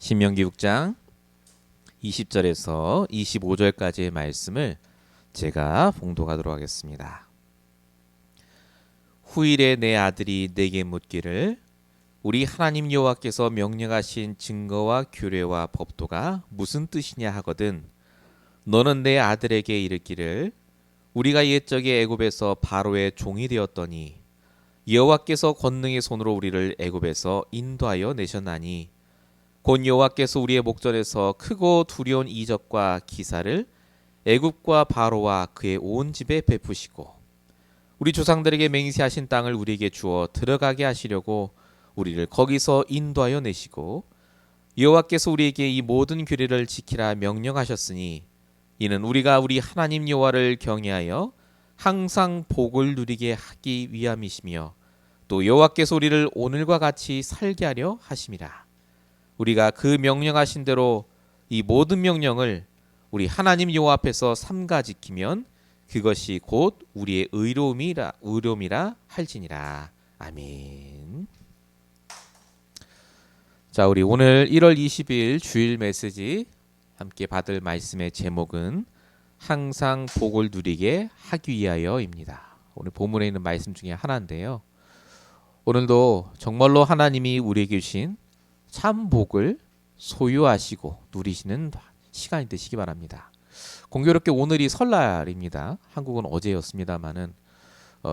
신명기 6장 20절에서 25절까지의 말씀을 제가 봉독하도록 하겠습니다. 후일에 내 아들이 내게 묻기를 우리 하나님 여호와께서 명령하신 증거와 규례와 법도가 무슨 뜻이냐 하거든 너는 내 아들에게 이르기를 우리가 옛적에 애굽에서 바로의 종이 되었더니 여호와께서 권능의 손으로 우리를 애굽에서 인도하여 내셨나니 곧 여호와께서 우리의 목전에서 크고 두려운 이적과 기사를 애굽과 바로와 그의 온 집에 베푸시고 우리 조상들에게 맹세하신 땅을 우리에게 주어 들어가게 하시려고 우리를 거기서 인도하여 내시고 여호와께서 우리에게 이 모든 규례를 지키라 명령하셨으니 이는 우리가 우리 하나님 여호와를 경외하여 항상 복을 누리게 하기 위함이시며 또 여호와께서 우리를 오늘과 같이 살게 하려 하심이라. 우리가 그 명령하신 대로 이 모든 명령을 우리 하나님 여호와 앞에서 삼가 지키면 그것이 곧 우리의 의로움이라 할지니라. 아멘. 자, 우리 오늘 1월 20일 주일 메시지 함께 받을 말씀의 제목은 항상 복을 누리게 하기 위하여입니다. 오늘 본문에 있는 말씀 중에 하나인데요. 오늘도 정말로 하나님이 우리에게 주신 참 복을 소유하시고 누리시는 시간이 되시기 바랍니다. 공교롭게 오늘이 설날입니다. 한국은 어제였습니다만은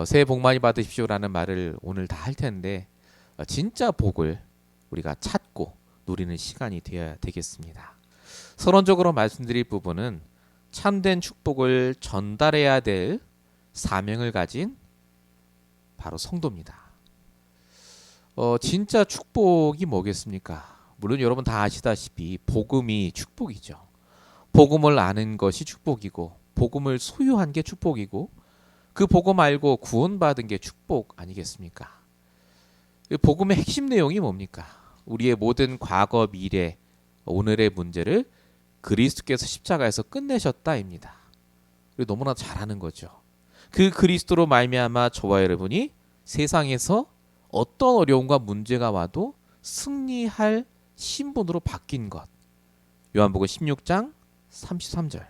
새해 복 많이 받으십시오라는 말을 오늘 다 할 텐데 진짜 복을 우리가 찾고 누리는 시간이 되어야 되겠습니다. 서론적으로 말씀드릴 부분은 참된 축복을 전달해야 될 사명을 가진 바로 성도입니다. 진짜 축복이 뭐겠습니까? 물론 여러분 다 아시다시피 복음이 축복이죠. 복음을 아는 것이 축복이고 복음을 소유한 게 축복이고 그 복음 알고 구원받은 게 축복 아니겠습니까? 복음의 핵심 내용이 뭡니까? 우리의 모든 과거, 미래, 오늘의 문제를 그리스도께서 십자가에서 끝내셨다입니다. 너무나 잘 아는 거죠. 그 그리스도로 말미암아 저와 여러분이 세상에서 어떤 어려움과 문제가 와도 승리할 신분으로 바뀐 것. 요한복음 16장 33절.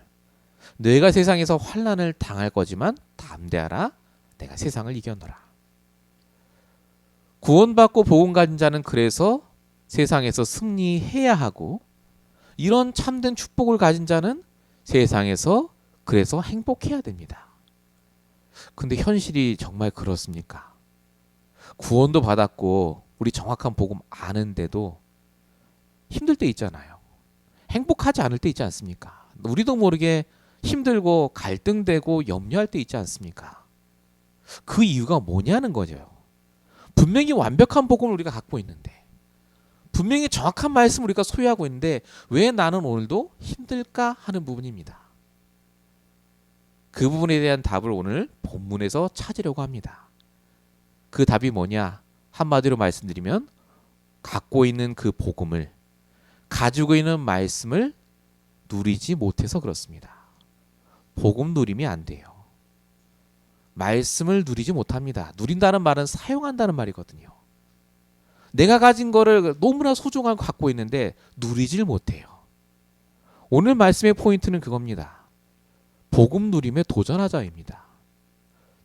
너희가 세상에서 환난을 당할 거지만 담대하라. 내가 세상을 이겼노라. 구원받고 복음 가진 자는 그래서 세상에서 승리해야 하고 이런 참된 축복을 가진 자는 세상에서 그래서 행복해야 됩니다. 근데 현실이 정말 그렇습니까? 구원도 받았고 우리 정확한 복음 아는데도 힘들 때 있잖아요. 행복하지 않을 때 있지 않습니까? 우리도 모르게 힘들고 갈등되고 염려할 때 있지 않습니까? 그 이유가 뭐냐는 거죠. 분명히 완벽한 복음을 우리가 갖고 있는데 분명히 정확한 말씀을 우리가 소유하고 있는데 왜 나는 오늘도 힘들까 하는 부분입니다. 그 부분에 대한 답을 오늘 본문에서 찾으려고 합니다. 그 답이 뭐냐? 한마디로 말씀드리면 갖고 있는 그 복음을 가지고 있는 말씀을 누리지 못해서 그렇습니다. 복음 누림이 안 돼요. 말씀을 누리지 못합니다. 누린다는 말은 사용한다는 말이거든요. 내가 가진 거를 너무나 소중하게 갖고 있는데 누리질 못해요. 오늘 말씀의 포인트는 그겁니다. 복음 누림에 도전하자입니다.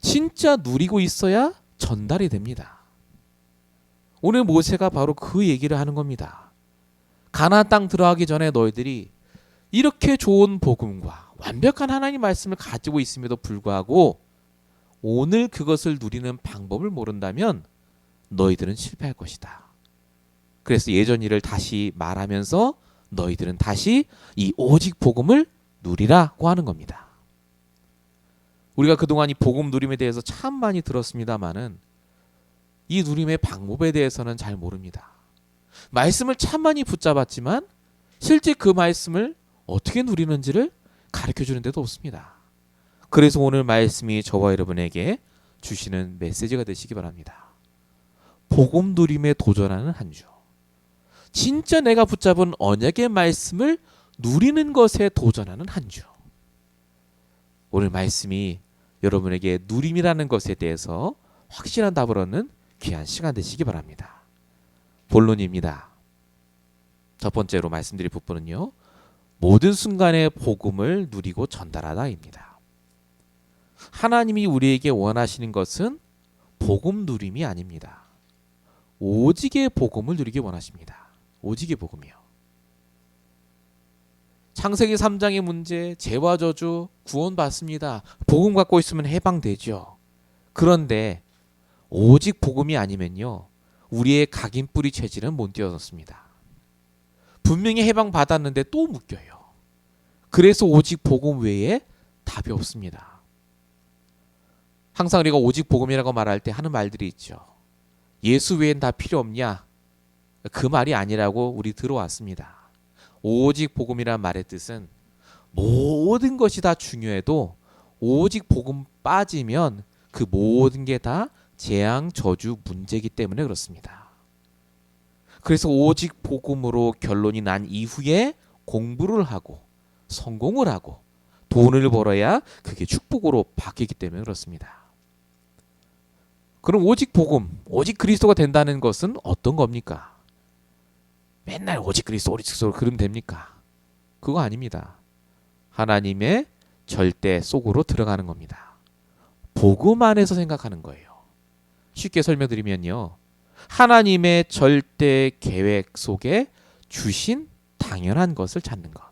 진짜 누리고 있어야 전달이 됩니다. 오늘 모세가 바로 그 얘기를 하는 겁니다. 가나안 땅 들어가기 전에 너희들이 이렇게 좋은 복음과 완벽한 하나님 말씀을 가지고 있음에도 불구하고 오늘 그것을 누리는 방법을 모른다면 너희들은 실패할 것이다. 그래서 예전 일을 다시 말하면서 너희들은 다시 이 오직 복음을 누리라고 하는 겁니다. 우리가 그동안 이 복음 누림에 대해서 참 많이 들었습니다마는 이 누림의 방법에 대해서는 잘 모릅니다. 말씀을 참 많이 붙잡았지만 실제 그 말씀을 어떻게 누리는지를 가르쳐주는 데도 없습니다. 그래서 오늘 말씀이 저와 여러분에게 주시는 메시지가 되시기 바랍니다. 복음 누림에 도전하는 한 주. 진짜 내가 붙잡은 언약의 말씀을 누리는 것에 도전하는 한 주. 오늘 말씀이 여러분에게 누림이라는 것에 대해서 확실한 답을 얻는 귀한 시간 되시기 바랍니다. 본론입니다. 첫 번째로 말씀드릴 부분은요. 모든 순간에 복음을 누리고 전달하다입니다. 하나님이 우리에게 원하시는 것은 복음 누림이 아닙니다. 오직의 복음을 누리기 원하십니다. 오직의 복음이요. 창세기 3장의 문제, 죄와 저주, 구원받습니다. 복음 갖고 있으면 해방되죠. 그런데 오직 복음이 아니면요. 우리의 각인뿌리 체질은 못 뛰어넘습니다. 분명히 해방받았는데 또 묶여요. 그래서 오직 복음 외에 답이 없습니다. 항상 우리가 오직 복음이라고 말할 때 하는 말들이 있죠. 예수 외엔 다 필요 없냐? 그 말이 아니라고 우리 들어왔습니다. 오직 복음이란 말의 뜻은 모든 것이 다 중요해도 오직 복음 빠지면 그 모든 게 다 재앙, 저주, 문제이기 때문에 그렇습니다. 그래서 오직 복음으로 결론이 난 이후에 공부를 하고 성공을 하고 돈을 벌어야 그게 축복으로 바뀌기 때문에 그렇습니다. 그럼 오직 복음, 오직 그리스도가 된다는 것은 어떤 겁니까? 맨날 오직 그리스도, 오직 그리스도 그러면 됩니까? 그거 아닙니다. 하나님의 절대 속으로 들어가는 겁니다. 복음 안에서 생각하는 거예요. 쉽게 설명드리면요. 하나님의 절대 계획 속에 주신 당연한 것을 찾는 것.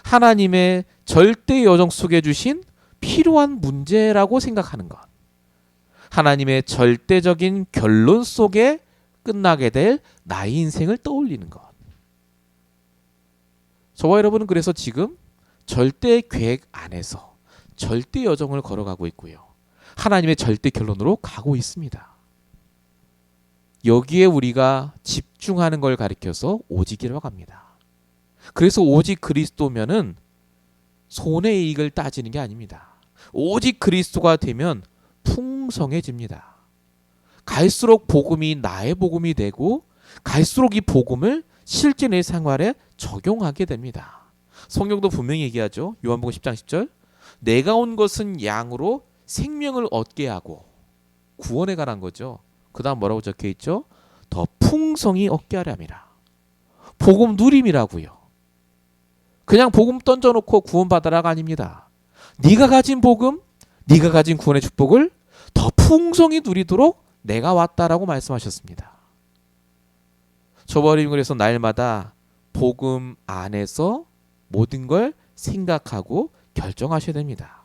하나님의 절대 여정 속에 주신 필요한 문제라고 생각하는 것. 하나님의 절대적인 결론 속에 끝나게 될 나의 인생을 떠올리는 것. 저와 여러분은 그래서 지금 절대 계획 안에서 절대 여정을 걸어가고 있고요. 하나님의 절대 결론으로 가고 있습니다. 여기에 우리가 집중하는 걸 가리켜서 오직이라고 합니다. 그래서 오직 그리스도면은 손의 이익을 따지는 게 아닙니다. 오직 그리스도가 되면 풍성해집니다. 갈수록 복음이 나의 복음이 되고 갈수록 이 복음을 실제 내 생활에 적용하게 됩니다. 성경도 분명히 얘기하죠. 요한복음 10장 10절 내가 온 것은 양으로 생명을 얻게 하고 구원에 관한 거죠. 그 다음 뭐라고 적혀있죠? 더 풍성히 얻게 하려 함이라. 복음 누림이라고요. 그냥 복음 던져놓고 구원받아라가 아닙니다. 네가 가진 복음, 네가 가진 구원의 축복을 더 풍성히 누리도록 내가 왔다라고 말씀하셨습니다. 저와 여러분 그래서 날마다 복음 안에서 모든 걸 생각하고 결정하셔야 됩니다.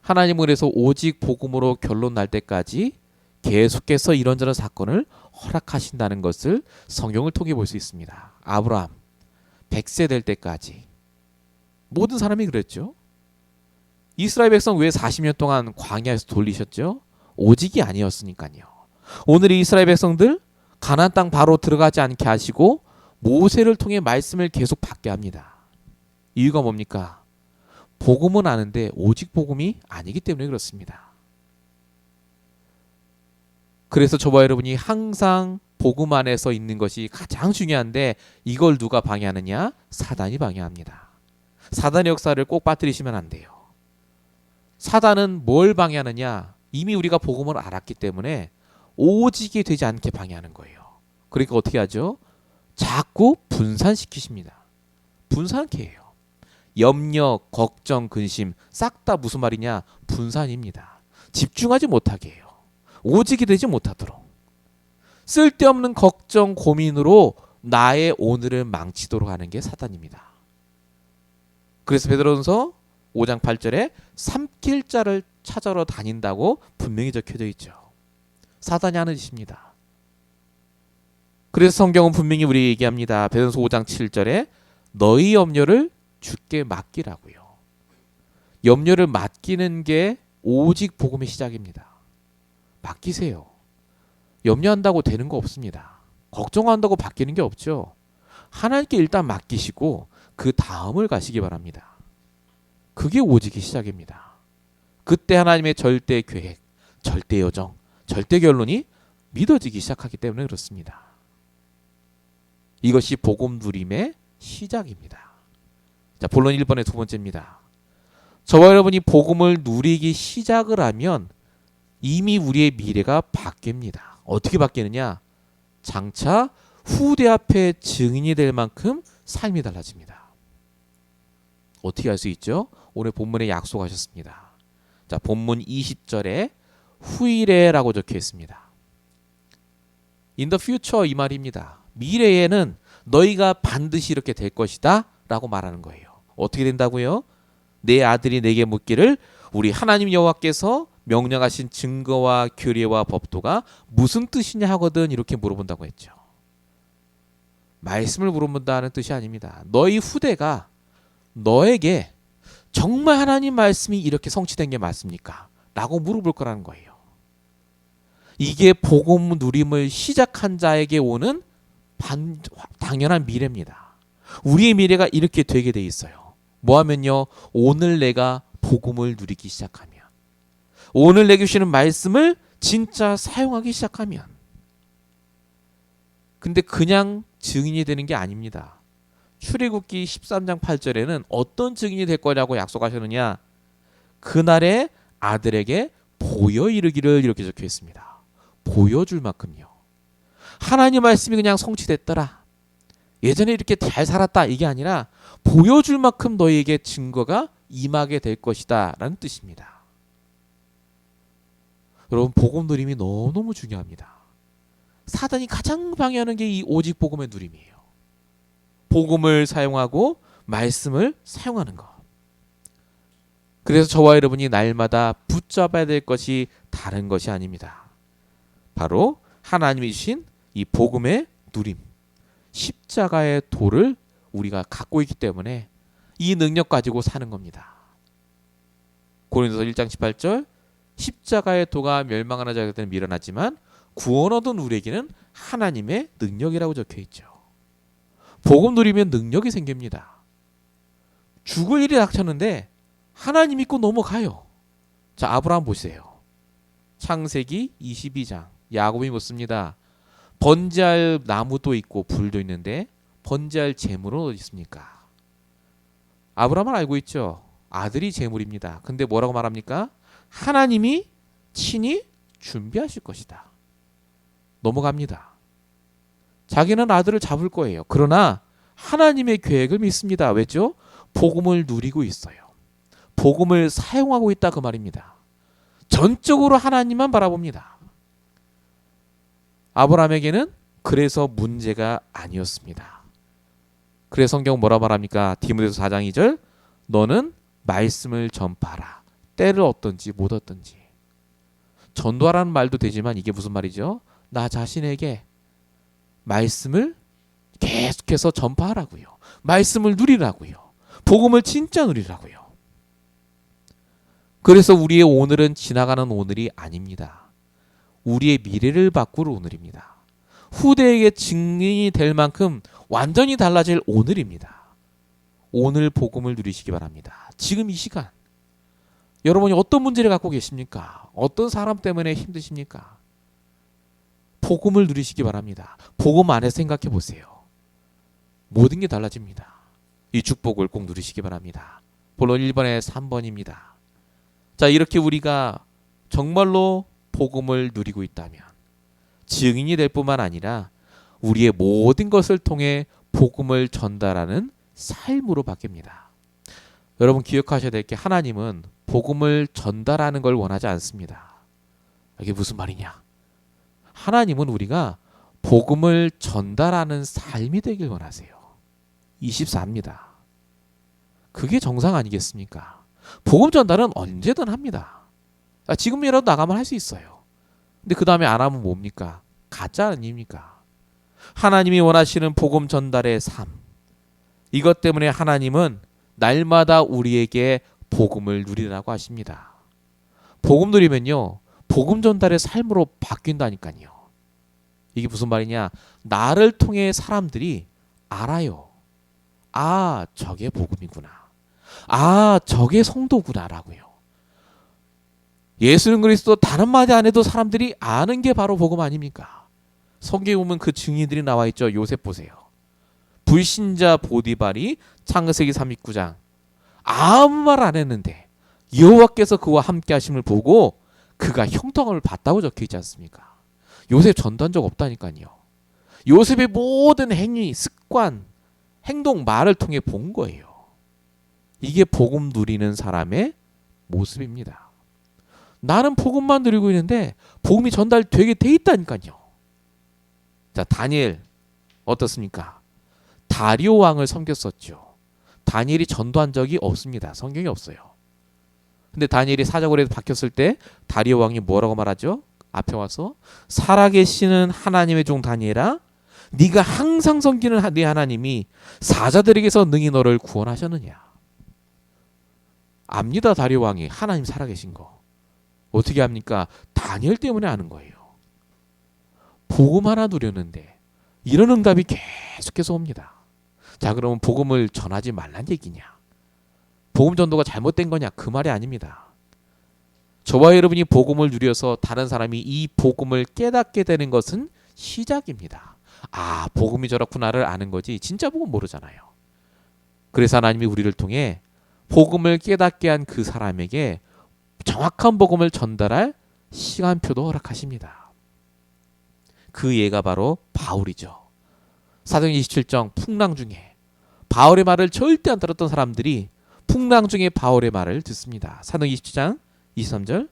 하나님은 그래서 오직 복음으로 결론 날 때까지 계속해서 이런저런 사건을 허락하신다는 것을 성경을 통해 볼 수 있습니다. 아브라함 100세 될 때까지 모든 사람이 그랬죠. 이스라엘 백성 왜 40년 동안 광야에서 돌리셨죠? 오직이 아니었으니까요. 오늘 이 이스라엘 백성들 가나안 땅 바로 들어가지 않게 하시고 모세를 통해 말씀을 계속 받게 합니다. 이유가 뭡니까? 복음은 아는데 오직 복음이 아니기 때문에 그렇습니다. 그래서 저와 여러분이 항상 복음 안에서 있는 것이 가장 중요한데 이걸 누가 방해하느냐? 사단이 방해합니다. 사단의 역사를 꼭 빠뜨리시면 안 돼요. 사단은 뭘 방해하느냐? 이미 우리가 복음을 알았기 때문에 오직이 되지 않게 방해하는 거예요. 그러니까 어떻게 하죠? 자꾸 분산시키십니다. 분산케 해요. 염려, 걱정, 근심 싹 다 무슨 말이냐? 분산입니다. 집중하지 못하게 해요. 오직이 되지 못하도록. 쓸데없는 걱정, 고민으로 나의 오늘을 망치도록 하는 게 사단입니다. 그래서 베드로전서 5장 8절에 삼킬 자를 찾아러 다닌다고 분명히 적혀져 있죠. 사단이 하는 짓입니다. 그래서 성경은 분명히 우리에게 얘기합니다. 베드로전서 5장 7절에 너희 염려를 주께 맡기라고요. 염려를 맡기는 게 오직 복음의 시작입니다. 맡기세요. 염려한다고 되는 거 없습니다. 걱정한다고 바뀌는 게 없죠. 하나님께 일단 맡기시고 그 다음을 가시기 바랍니다. 그게 오직의 시작입니다. 그때 하나님의 절대 계획, 절대 여정, 절대 결론이 믿어지기 시작하기 때문에 그렇습니다. 이것이 복음 누림의 시작입니다. 자, 본론 1번의 두 번째입니다. 저와 여러분이 복음을 누리기 시작을 하면 이미 우리의 미래가 바뀝니다. 어떻게 바뀌느냐? 장차 후대 앞에 증인이 될 만큼 삶이 달라집니다. 어떻게 할 수 있죠? 오늘 본문에 약속하셨습니다. 자, 본문 20절에 후일에라고 적혀 있습니다. In the future 이 말입니다. 미래에는 너희가 반드시 이렇게 될 것이다 라고 말하는 거예요. 어떻게 된다고요? 내 아들이 내게 묻기를 우리 하나님 여호와께서 명령하신 증거와 규례와 법도가 무슨 뜻이냐 하거든 이렇게 물어본다고 했죠. 말씀을 물어본다는 뜻이 아닙니다. 너희 후대가 너에게 정말 하나님 말씀이 이렇게 성취된 게 맞습니까? 라고 물어볼 거라는 거예요. 이게 복음 누림을 시작한 자에게 오는 당연한 미래입니다. 우리의 미래가 이렇게 되게 돼 있어요. 뭐 하면요? 오늘 내가 복음을 누리기 시작하면, 오늘 내게 주시는 말씀을 진짜 사용하기 시작하면. 근데 그냥 증인이 되는 게 아닙니다. 출애굽기 13장 8절에는 어떤 증인이 될 거냐고 약속하셨느냐? 그날에 아들에게 보여 이르기를 이렇게 적혀 있습니다. 보여줄 만큼요. 하나님 말씀이 그냥 성취됐더라, 예전에 이렇게 잘 살았다, 이게 아니라 보여줄 만큼 너희에게 증거가 임하게 될 것이다 라는 뜻입니다. 여러분, 복음 누림이 너무너무 중요합니다. 사단이 가장 방해하는 게 이 오직 복음의 누림이에요. 복음을 사용하고 말씀을 사용하는 것. 그래서 저와 여러분이 날마다 붙잡아야 될 것이 다른 것이 아닙니다. 바로 하나님이 주신 이 복음의 누림, 십자가의 도를 우리가 갖고 있기 때문에 이 능력 가지고 사는 겁니다. 고린도서 1장 18절, 십자가의 도가 멸망하는 자들은 미련하지만 구원 얻은 우리에게는 하나님의 능력이라고 적혀 있죠. 복음 누리면 능력이 생깁니다. 죽을 일이 닥쳤는데 하나님 믿고 넘어가요. 자, 아브라함 보세요. 창세기 22장 야곱이 묻습니다. 번제할 나무도 있고 불도 있는데 번제할 제물은 어디 있습니까? 아브라함은 알고 있죠. 아들이 제물입니다. 근데 뭐라고 말합니까? 하나님이 친히 준비하실 것이다. 넘어갑니다. 자기는 아들을 잡을 거예요. 그러나 하나님의 계획을 믿습니다. 왜죠? 복음을 누리고 있어요. 복음을 사용하고 있다 그 말입니다. 전적으로 하나님만 바라봅니다. 아브라함에게는 그래서 문제가 아니었습니다. 그래서 성경 뭐라 말합니까? 디모데서 4장 2절, 너는 말씀을 전파하라. 때를 얻든지 못 얻든지. 전도하라는 말도 되지만 이게 무슨 말이죠? 나 자신에게 말씀을 계속해서 전파하라고요. 말씀을 누리라고요. 복음을 진짜 누리라고요. 그래서 우리의 오늘은 지나가는 오늘이 아닙니다. 우리의 미래를 바꿀 오늘입니다. 후대에게 증인이 될 만큼 완전히 달라질 오늘입니다. 오늘 복음을 누리시기 바랍니다. 지금 이 시간 여러분이 어떤 문제를 갖고 계십니까? 어떤 사람 때문에 힘드십니까? 복음을 누리시기 바랍니다. 복음 안에 생각해 보세요. 모든 게 달라집니다. 이 축복을 꼭 누리시기 바랍니다. 본론 1번에 3번입니다. 자, 이렇게 우리가 정말로 복음을 누리고 있다면 증인이 될 뿐만 아니라 우리의 모든 것을 통해 복음을 전달하는 삶으로 바뀝니다. 여러분 기억하셔야 될 게 하나님은 복음을 전달하는 걸 원하지 않습니다. 이게 무슨 말이냐? 하나님은 우리가 복음을 전달하는 삶이 되길 원하세요. 24입니다. 그게 정상 아니겠습니까? 복음 전달은 언제든 합니다. 지금이라도 나가면 할 수 있어요. 근데 그 다음에 안 하면 뭡니까? 가짜 아닙니까? 하나님이 원하시는 복음 전달의 삶. 이것 때문에 하나님은 날마다 우리에게 복음을 누리라고 하십니다. 복음 누리면요, 복음 전달의 삶으로 바뀐다니까요. 이게 무슨 말이냐? 나를 통해 사람들이 알아요. 아, 저게 복음이구나. 아, 저게 성도구나라고요. 예수는 그리스도 다른 마디 안 해도 사람들이 아는 게 바로 복음 아닙니까? 성경에 보면 그 증인들이 나와 있죠. 요셉 보세요. 불신자 보디발이 창세기 39장 아무 말 안 했는데 여호와께서 그와 함께 하심을 보고 그가 형통함을 받다고 적혀 있지 않습니까? 요셉 전도한 적 없다니까요. 요셉의 모든 행위, 습관, 행동, 말을 통해 본 거예요. 이게 복음 누리는 사람의 모습입니다. 나는 복음만 누리고 있는데 복음이 전달되게 돼 있다니까요. 자, 다니엘 어떻습니까? 다리오 왕을 섬겼었죠. 다니엘이 전도한 적이 없습니다. 성경에 없어요. 근데 다니엘이 사자굴에 박혔을 때 다리오 왕이 뭐라고 말하죠? 앞에 와서 살아계시는 하나님의 종 다니엘아, 네가 항상 섬기는 네 하나님이 사자들에게서 능히 너를 구원하셨느냐. 압니다. 다리오 왕이 하나님 살아계신 거. 어떻게 합니까? 다니엘 때문에 아는 거예요. 복음 하나 누렸는데 이런 응답이 계속해서 옵니다. 자, 그러면 복음을 전하지 말란 얘기냐? 복음 전도가 잘못된 거냐? 그 말이 아닙니다. 저와 여러분이 복음을 누려서 다른 사람이 이 복음을 깨닫게 되는 것은 시작입니다. 아, 복음이 저렇구나를 아는 거지 진짜 복음 모르잖아요. 그래서 하나님이 우리를 통해 복음을 깨닫게 한 그 사람에게 정확한 복음을 전달할 시간표도 허락하십니다. 그 예가 바로 바울이죠. 사도행전 27장 풍랑 중에 바울의 말을 절대 안 들었던 사람들이 풍랑 중에 바울의 말을 듣습니다. 사도행전 27장 23절,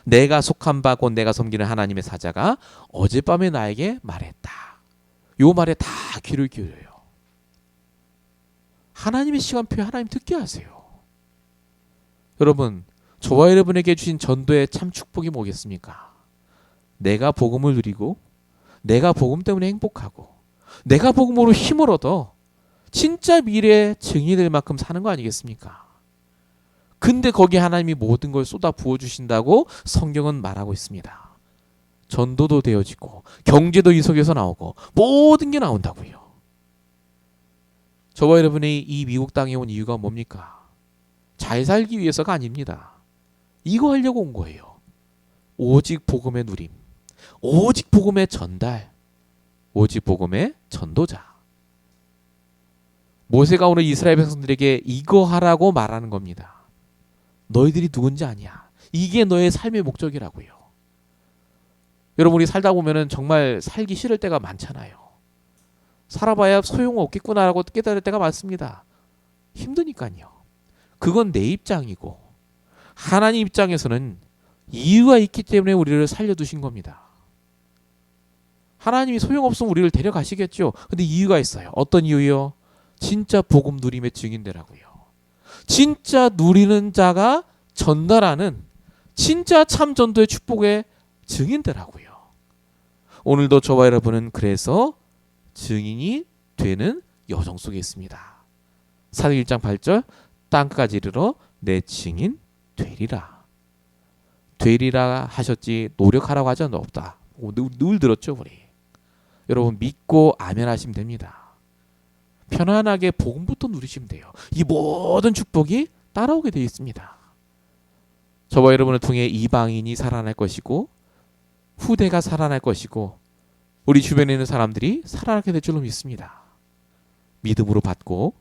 내가 속한 바 곧 내가 섬기는 하나님의 사자가 어젯밤에 나에게 말했다. 요 말에 다 귀를 기울여요. 하나님의 시간표에 하나님 듣게 하세요. 여러분, 저와 여러분에게 주신 전도의 참 축복이 뭐겠습니까? 내가 복음을 누리고 내가 복음 때문에 행복하고 내가 복음으로 힘을 얻어 진짜 미래의 증인이 될 만큼 사는 거 아니겠습니까? 근데 거기에 하나님이 모든 걸 쏟아 부어주신다고 성경은 말하고 있습니다. 전도도 되어지고 경제도 이 속에서 나오고 모든 게 나온다고요. 저와 여러분이 이 미국 땅에 온 이유가 뭡니까? 잘 살기 위해서가 아닙니다. 이거 하려고 온 거예요. 오직 복음의 누림, 오직 복음의 전달, 오직 복음의 전도자. 모세가 오늘 이스라엘 백성들에게 이거 하라고 말하는 겁니다. 너희들이 누군지 아냐. 이게 너의 삶의 목적이라고요. 여러분, 우리 살다 보면은 정말 살기 싫을 때가 많잖아요. 살아봐야 소용없겠구나라고 깨달을 때가 많습니다. 힘드니까요. 그건 내 입장이고 하나님 입장에서는 이유가 있기 때문에 우리를 살려두신 겁니다. 하나님이 소용없으면 우리를 데려가시겠죠. 근데 이유가 있어요. 어떤 이유요? 진짜 복음 누림의 증인되라고요. 진짜 누리는 자가 전달하는 진짜 참 전도의 축복의 증인되라고요. 오늘도 저와 여러분은 그래서 증인이 되는 여정 속에 있습니다. 사도행 1장 8절, 땅까지 이르러 내 증인 되리라. 되리라 하셨지 노력하라고 하지 없다. 늘 들었죠, 우리. 여러분, 믿고 아멘 하시면 됩니다. 편안하게 복음부터 누리시면 돼요. 이 모든 축복이 따라오게 되어 있습니다. 저와 여러분을 통해 이방인이 살아날 것이고 후대가 살아날 것이고 우리 주변에 있는 사람들이 살아나게 될 줄로 믿습니다. 믿음으로 받고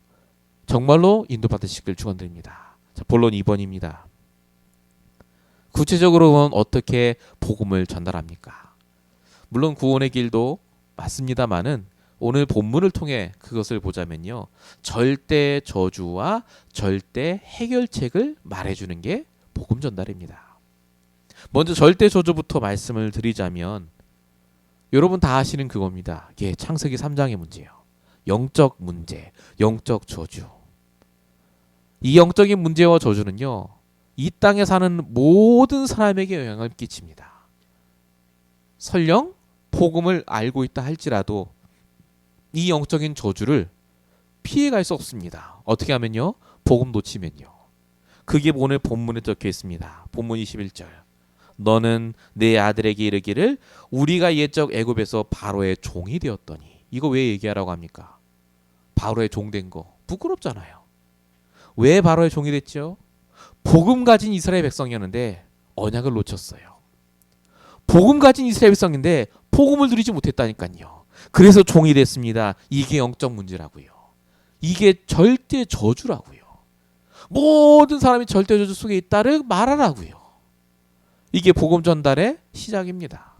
정말로 인도받으시길 축원드립니다. 자, 본론 2번입니다. 구체적으로는 어떻게 복음을 전달합니까? 물론 구원의 길도 맞습니다만은 오늘 본문을 통해 그것을 보자면요, 절대 저주와 절대 해결책을 말해주는 게 복음 전달입니다. 먼저 절대 저주부터 말씀을 드리자면 여러분 다 아시는 그겁니다. 이게 창세기 3장의 문제예요. 영적 문제, 영적 저주. 이 영적인 문제와 저주는요, 이 땅에 사는 모든 사람에게 영향을 끼칩니다. 설령 복음을 알고 있다 할지라도 이 영적인 저주를 피해갈 수 없습니다. 어떻게 하면요? 복음 놓치면요. 그게 오늘 본문에 적혀 있습니다. 본문 21절. 너는 내 아들에게 이르기를 우리가 옛적 애굽에서 바로의 종이 되었더니. 이거 왜 얘기하라고 합니까? 바로의 종 된 거 부끄럽잖아요. 왜 바로의 종이 됐죠? 복음 가진 이스라엘 백성이었는데 언약을 놓쳤어요. 복음 가진 이스라엘 백성인데 복음을 누리지 못했다니까요. 그래서 종이 됐습니다. 이게 영적 문제라고요. 이게 절대 저주라고요. 모든 사람이 절대 저주 속에 있다를 말하라고요. 이게 복음 전달의 시작입니다.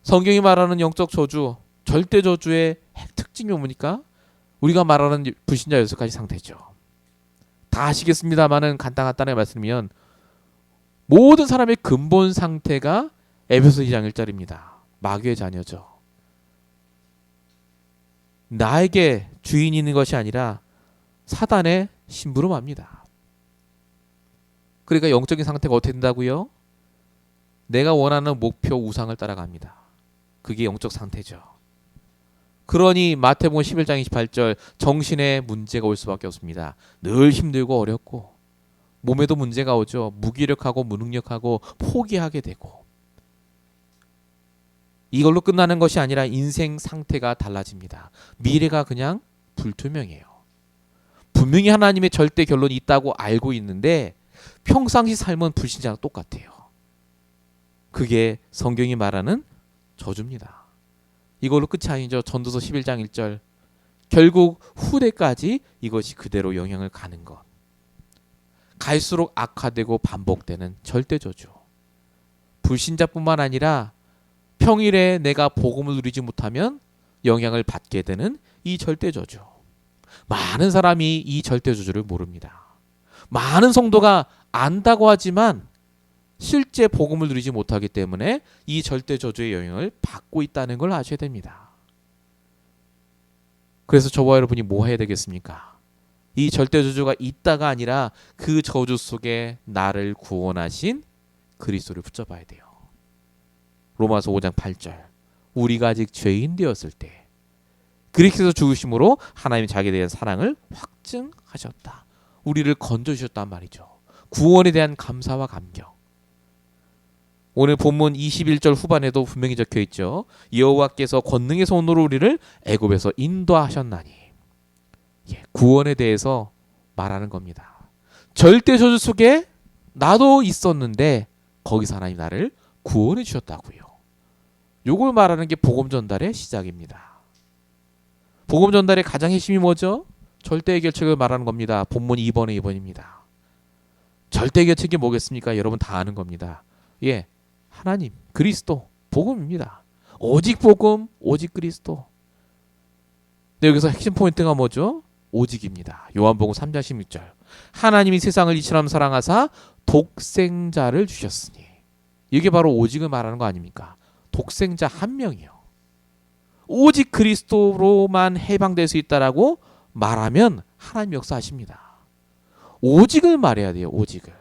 성경이 말하는 영적 저주, 절대 저주의 특징이 뭡니까? 우리가 말하는 불신자 6가지 상태죠. 다 아시겠습니다만은 간단하게 말씀드리면 모든 사람의 근본 상태가 에베소 2장 1절입니다. 마귀의 자녀죠. 나에게 주인이 있는 것이 아니라 사단의 심부름합니다. 그러니까 영적인 상태가 어떻게 된다고요? 내가 원하는 목표 우상을 따라갑니다. 그게 영적 상태죠. 그러니 마태복음 11장 28절 정신에 문제가 올 수밖에 없습니다. 늘 힘들고 어렵고 몸에도 문제가 오죠. 무기력하고 무능력하고 포기하게 되고 이걸로 끝나는 것이 아니라 인생 상태가 달라집니다. 미래가 그냥 불투명해요. 분명히 하나님의 절대 결론이 있다고 알고 있는데 평상시 삶은 불신자랑 똑같아요. 그게 성경이 말하는 저주입니다. 이걸로 끝이 아니죠. 전도서 11장 1절 결국 후대까지 이것이 그대로 영향을 가는 것. 갈수록 악화되고 반복되는 절대 저주. 불신자뿐만 아니라 평일에 내가 복음을 누리지 못하면 영향을 받게 되는 이 절대 저주. 많은 사람이 이 절대 저주를 모릅니다. 많은 성도가 안다고 하지만 실제 복음을 누리지 못하기 때문에 이 절대 저주의 영향을 받고 있다는 걸 아셔야 됩니다. 그래서 저와 여러분이 뭐 해야 되겠습니까? 이 절대 저주가 있다가 아니라 그 저주 속에 나를 구원하신 그리스도를 붙잡아야 돼요. 로마서 5장 8절 우리가 아직 죄인 되었을 때 그리스도 죽으심으로 하나님이 자기에 대한 사랑을 확증하셨다. 우리를 건져주셨단 말이죠. 구원에 대한 감사와 감격. 오늘 본문 21절 후반에도 분명히 적혀 있죠. 여호와께서 권능의 손으로 우리를 애굽에서 인도하셨나니. 구원에 대해서 말하는 겁니다. 절대 저주 속에 나도 있었는데 거기서 하나님 나를 구원해 주셨다고요. 요걸 말하는 게 복음 전달의 시작입니다. 복음 전달의 가장 핵심이 뭐죠? 절대 해결책을 말하는 겁니다. 본문 2번의 2번입니다. 절대 해결책이 뭐겠습니까? 여러분 다 아는 겁니다. 하나님, 그리스도, 복음입니다. 오직 복음, 오직 그리스도. 근데 여기서 핵심 포인트가 뭐죠? 오직입니다. 요한복음 3장 16절 하나님이 세상을 이처럼 사랑하사 독생자를 주셨으니. 이게 바로 오직을 말하는 거 아닙니까? 독생자 한 명이요. 오직 그리스도로만 해방될 수 있다라고 말하면 하나님 역사하십니다. 오직을 말해야 돼요. 오직을.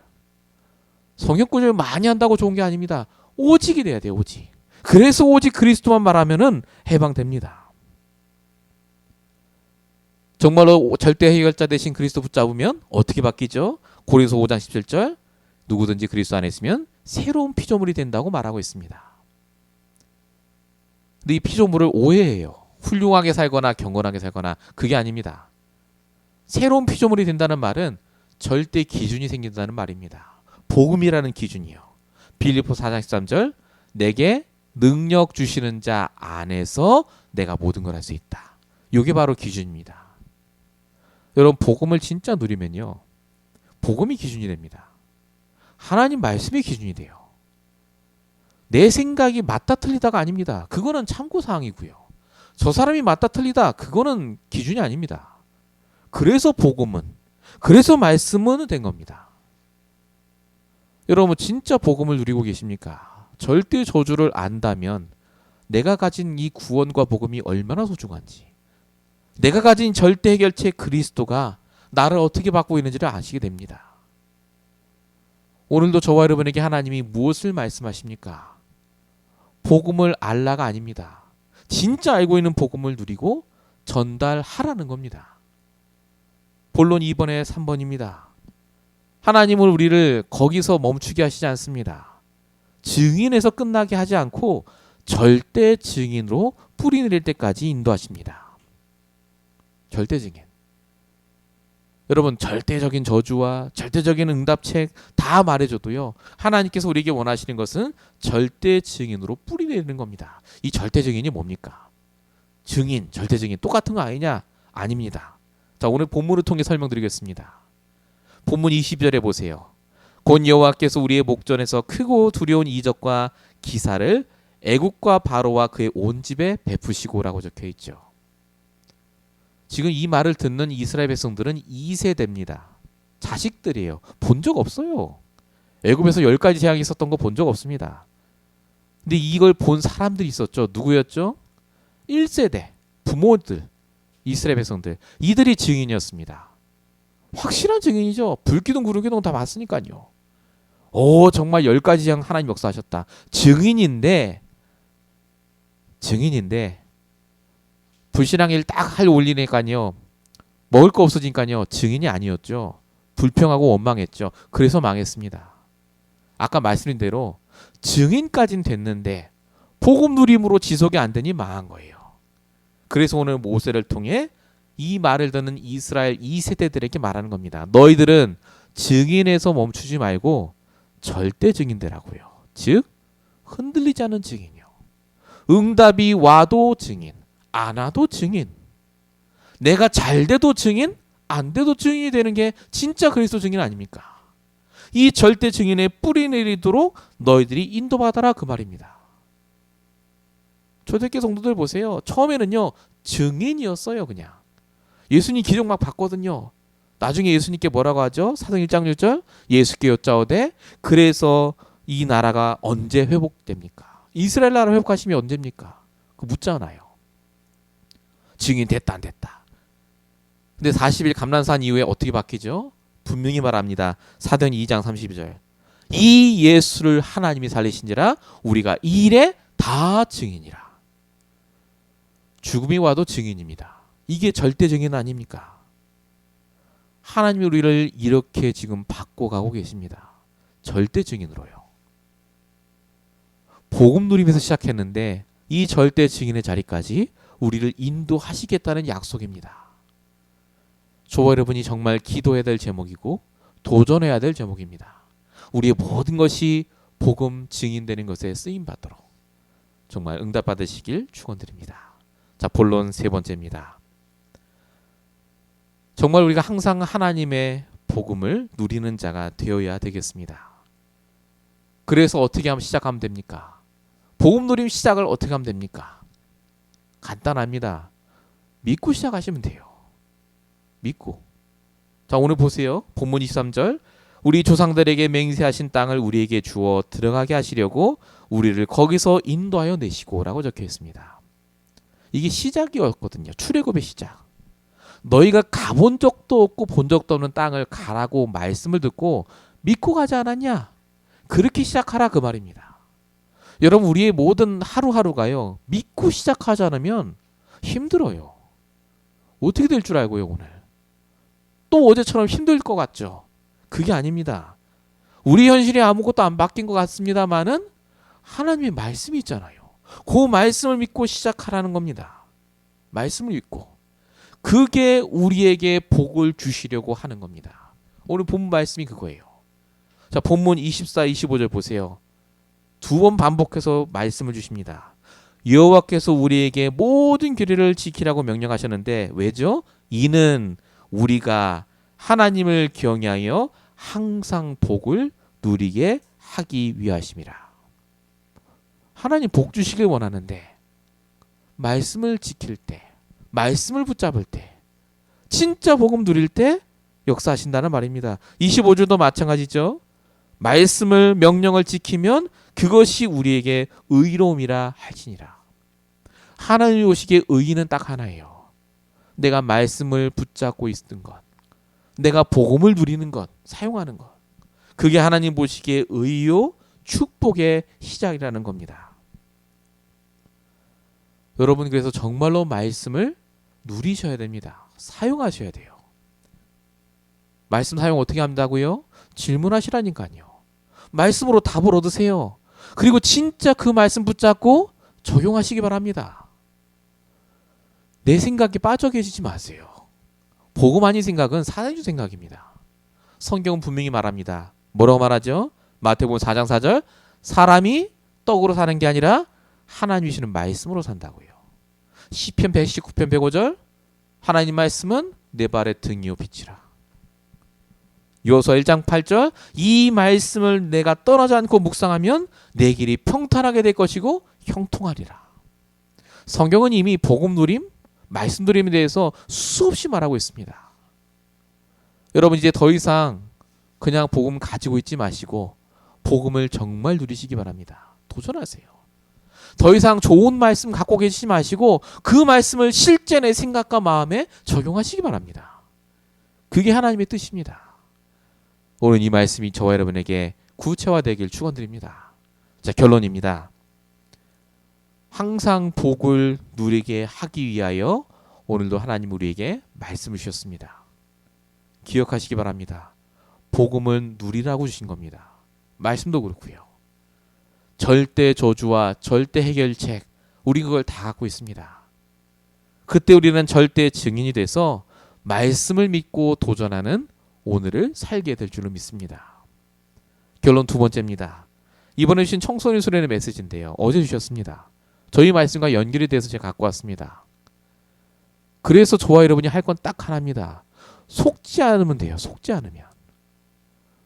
성경 구절을 많이 한다고 좋은 게 아닙니다. 오직이 돼야 돼요. 오직. 그래서 오직 그리스도만 말하면은 해방됩니다. 정말로 절대 해결자 대신 그리스도 붙잡으면 어떻게 바뀌죠? 고린도서 5장 17절 누구든지 그리스도 안에 있으면 새로운 피조물이 된다고 말하고 있습니다. 근데 이 피조물을 오해해요. 훌륭하게 살거나 경건하게 살거나 그게 아닙니다. 새로운 피조물이 된다는 말은 절대 기준이 생긴다는 말입니다. 복음이라는 기준이요. 빌립보 4장 13절 내게 능력 주시는 자 안에서 내가 모든 걸 할 수 있다. 이게 바로 기준입니다. 여러분 복음을 진짜 누리면요. 복음이 기준이 됩니다. 하나님 말씀이 기준이 돼요. 내 생각이 맞다 틀리다가 아닙니다. 그거는 참고사항이고요. 저 사람이 맞다 틀리다 그거는 기준이 아닙니다. 그래서 복음은 그래서 말씀은 된 겁니다. 여러분 진짜 복음을 누리고 계십니까? 절대 저주를 안다면 내가 가진 이 구원과 복음이 얼마나 소중한지 내가 가진 절대 해결책 그리스도가 나를 어떻게 바꾸고 있는지를 아시게 됩니다. 오늘도 저와 여러분에게 하나님이 무엇을 말씀하십니까? 복음을 알라가 아닙니다. 진짜 알고 있는 복음을 누리고 전달하라는 겁니다. 본론 2번에 3번입니다. 하나님은 우리를 거기서 멈추게 하시지 않습니다. 증인에서 끝나게 하지 않고 절대 증인으로 뿌리 내릴 때까지 인도하십니다. 절대 증인. 여러분 절대적인 저주와 절대적인 응답책 다 말해줘도요. 하나님께서 우리에게 원하시는 것은 절대 증인으로 뿌리 내리는 겁니다. 이 절대 증인이 뭡니까? 증인, 절대 증인 똑같은 거 아니냐? 아닙니다. 자, 오늘 본문을 통해 설명드리겠습니다. 본문 20절에 보세요. 곧 여호와께서 우리의 목전에서 크고 두려운 이적과 기사를 애국과 바로와 그의 온 집에 베푸시고라고 적혀 있죠. 지금 이 말을 듣는 이스라엘 백성들은 2세대입니다. 자식들이에요. 본 적 없어요. 애굽에서 10가지 재앙이 있었던 거 본 적 없습니다. 근데 이걸 본 사람들이 있었죠. 누구였죠? 1세대 부모들, 이스라엘 백성들. 이들이 증인이었습니다. 확실한 증인이죠. 불기둥 구름기둥 다 봤으니까요. 오, 정말 10가지 재앙 하나님 역사하셨다. 증인인데 불신앙일 딱 할 올리니까요. 먹을 거 없어지니까요. 증인이 아니었죠. 불평하고 원망했죠. 그래서 망했습니다. 아까 말씀드린 대로 증인까지는 됐는데 복음 누림으로 지속이 안 되니 망한 거예요. 그래서 오늘 모세를 통해 이 말을 듣는 이스라엘 2세대들에게 말하는 겁니다. 너희들은 증인에서 멈추지 말고 절대 증인되라고요. 즉 흔들리지 않는 증인이요. 응답이 와도 증인, 안 와도 증인. 내가 잘 돼도 증인, 안 돼도 증인이 되는 게 진짜 그리스도 증인 아닙니까? 이 절대 증인의 뿌리 내리도록 너희들이 인도받아라 그 말입니다. 초대교회 성도들 보세요. 처음에는요 증인이었어요. 그냥 예수님 기록 막 봤거든요. 나중에 예수님께 뭐라고 하죠? 사도행 1장 6절 예수께 여짜오되 그래서 이 나라가 언제 회복됩니까? 이스라엘 나라 회복하심이 언제입니까? 그 묻잖아요. 증인 됐다 안 됐다. 근데 40일 감난산 이후에 어떻게 바뀌죠? 분명히 말합니다. 사도행 2장 32절 이 예수를 하나님이 살리신지라 우리가 이 일에 다 증인이라. 죽음이 와도 증인입니다. 이게 절대 증인 아닙니까? 하나님이 우리를 이렇게 지금 바꿔가고 계십니다. 절대 증인으로요. 복음 누림에서 시작했는데 이 절대 증인의 자리까지 우리를 인도하시겠다는 약속입니다. 저와 여러분이 정말 기도해야 될 제목이고 도전해야 될 제목입니다. 우리의 모든 것이 복음 증인되는 것에 쓰임받도록 정말 응답받으시길 축원드립니다. 자, 본론 세 번째입니다. 정말 우리가 항상 하나님의 복음을 누리는 자가 되어야 되겠습니다. 그래서 어떻게 하면 시작하면 됩니까? 복음 누림 시작을 어떻게 하면 됩니까? 간단합니다. 믿고 시작하시면 돼요. 믿고. 자, 오늘 보세요. 본문 23절 우리 조상들에게 맹세하신 땅을 우리에게 주어 들어가게 하시려고 우리를 거기서 인도하여 내시고 라고 적혀 있습니다. 이게 시작이었거든요. 출애굽의 시작. 너희가 가본 적도 없고 본 적도 없는 땅을 가라고 말씀을 듣고 믿고 가지 않았냐? 그렇게 시작하라 그 말입니다. 여러분 우리의 모든 하루하루가요. 믿고 시작하지 않으면 힘들어요. 어떻게 될 줄 알고요 오늘. 또 어제처럼 힘들 것 같죠? 그게 아닙니다. 우리 현실이 아무것도 안 바뀐 것 같습니다만은 하나님의 말씀이 있잖아요. 그 말씀을 믿고 시작하라는 겁니다. 말씀을 믿고. 그게 우리에게 복을 주시려고 하는 겁니다. 오늘 본문 말씀이 그거예요. 자, 본문 24, 25절 보세요. 두 번 반복해서 말씀을 주십니다. 여호와께서 우리에게 모든 규례를 지키라고 명령하셨는데 왜죠? 이는 우리가 하나님을 경외하여 항상 복을 누리게 하기 위하심이라. 하나님 복 주시길 원하는데 말씀을 지킬 때, 말씀을 붙잡을 때, 진짜 복음 누릴 때 역사하신다는 말입니다. 25절도 마찬가지죠. 말씀을 명령을 지키면 그것이 우리에게 의로움이라 할지니라. 하나님이 오시기에 의의는 딱 하나예요. 내가 말씀을 붙잡고 있는 것, 내가 복음을 누리는 것, 사용하는 것. 그게 하나님 보시기에 의요 축복의 시작이라는 겁니다. 여러분 그래서 정말로 말씀을 누리셔야 됩니다. 사용하셔야 돼요. 말씀 사용 어떻게 한다고요? 질문하시라니까요. 말씀으로 답을 얻으세요. 그리고 진짜 그 말씀 붙잡고 적용하시기 바랍니다. 내 생각에 빠져 계시지 마세요. 복음 아닌 생각은 사단의 생각입니다. 성경은 분명히 말합니다. 뭐라고 말하죠? 마태복음 4장 4절 사람이 떡으로 사는 게 아니라 하나님 주시는 말씀으로 산다고요. 시편 119편 105절 하나님 말씀은 내 발의 등이요 빛이라. 여호수아 1장 8절 이 말씀을 내가 떠나지 않고 묵상하면 내 길이 평탄하게 될 것이고 형통하리라. 성경은 이미 복음 누림, 말씀 누림에 대해서 수없이 말하고 있습니다. 여러분 이제 더 이상 그냥 복음 가지고 있지 마시고 복음을 정말 누리시기 바랍니다. 도전하세요. 더 이상 좋은 말씀 갖고 계시지 마시고 그 말씀을 실제 내 생각과 마음에 적용하시기 바랍니다. 그게 하나님의 뜻입니다. 오늘 이 말씀이 저와 여러분에게 구체화되길 축원드립니다. 자, 결론입니다. 항상 복을 누리게 하기 위하여 오늘도 하나님 우리에게 말씀을 주셨습니다. 기억하시기 바랍니다. 복음은 누리라고 주신 겁니다. 말씀도 그렇고요. 절대 저주와 절대 해결책, 우리 그걸 다 갖고 있습니다. 그때 우리는 절대 증인이 돼서 말씀을 믿고 도전하는 오늘을 살게 될 줄로 믿습니다. 결론 두 번째입니다. 이번에 주신 청소년 수련의 메시지인데요. 어제 주셨습니다. 저희 말씀과 연결이 돼서 제가 갖고 왔습니다. 그래서 저와 여러분이 할 건 딱 하나입니다. 속지 않으면 돼요. 속지 않으면.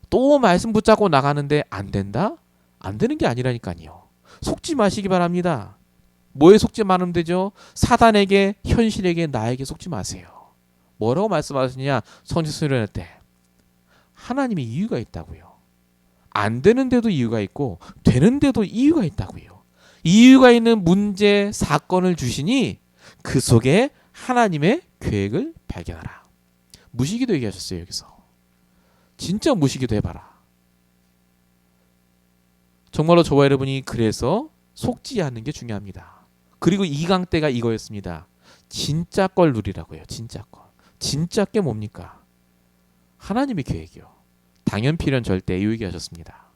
또 말씀 붙잡고 나가는데 안 된다? 안 되는 게 아니라니까요. 속지 마시기 바랍니다. 뭐에 속지 않으면 되죠? 사단에게, 현실에게, 나에게 속지 마세요. 뭐라고 말씀하셨냐? 선지 수련회 때. 하나님이 이유가 있다고요. 안 되는데도 이유가 있고 되는데도 이유가 있다고요. 이유가 있는 문제, 사건을 주시니 그 속에 하나님의 계획을 발견하라. 무시기도 얘기하셨어요. 여기서. 진짜 무시기도 해봐라. 정말로 저와 여러분이 그래서 속지 않는 게 중요합니다. 그리고 2강 때가 이거였습니다. 진짜 걸 누리라고요. 진짜 걸. 진짜 게 뭡니까? 하나님의 계획이요. 당연 필연 절대 이 얘기하셨습니다.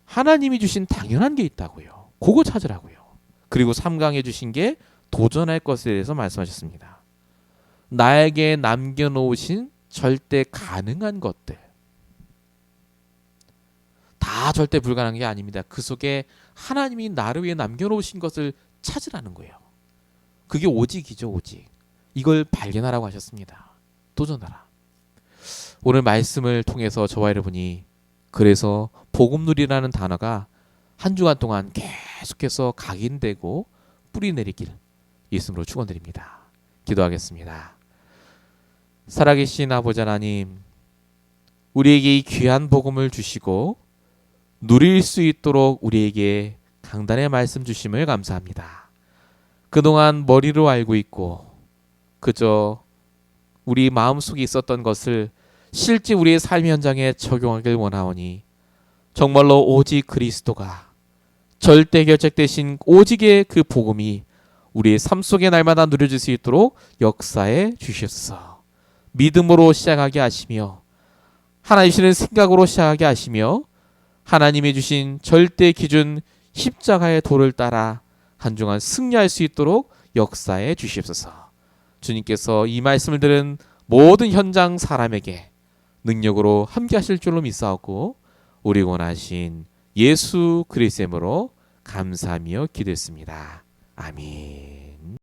하나님이 주신 당연한 게 있다고요. 그거 찾으라고요. 그리고 3강에 주신 게 도전할 것에 대해서 말씀하셨습니다. 나에게 남겨놓으신 절대 가능한 것들. 다 절대 불가능한 게 아닙니다. 그 속에 하나님이 나를 위해 남겨놓으신 것을 찾으라는 거예요. 그게 오직이죠. 오직. 이걸 발견하라고 하셨습니다. 도전하라. 오늘 말씀을 통해서 저와 여러분이 그래서 복음누리라는 단어가 한 주간 동안 계속해서 각인되고 뿌리 내리길 예수님으로 축원드립니다. 기도하겠습니다. 살아계신 아버지 하나님, 우리에게 이 귀한 복음을 주시고 누릴 수 있도록 우리에게 강단의 말씀 주심을 감사합니다. 그동안 머리로 알고 있고 그저 우리 마음속에 있었던 것을 실제 우리의 삶 현장에 적용하길 원하오니 정말로 오직 그리스도가 절대 결책 대신 오직의 그 복음이 우리의 삶 속에 날마다 누려질 수 있도록 역사해 주시옵소서. 믿음으로 시작하게 하시며 하나님 주시는 생각으로 시작하게 하시며 하나님이 주신 절대 기준 십자가의 도를 따라 한 주간 승리할 수 있도록 역사해 주시옵소서. 주님께서 이 말씀을 들은 모든 현장 사람에게 능력으로 함께 하실 줄로 믿사옵고 우리 원하신 예수 그리스도의 이름으로 감사하며 기도했습니다. 아멘.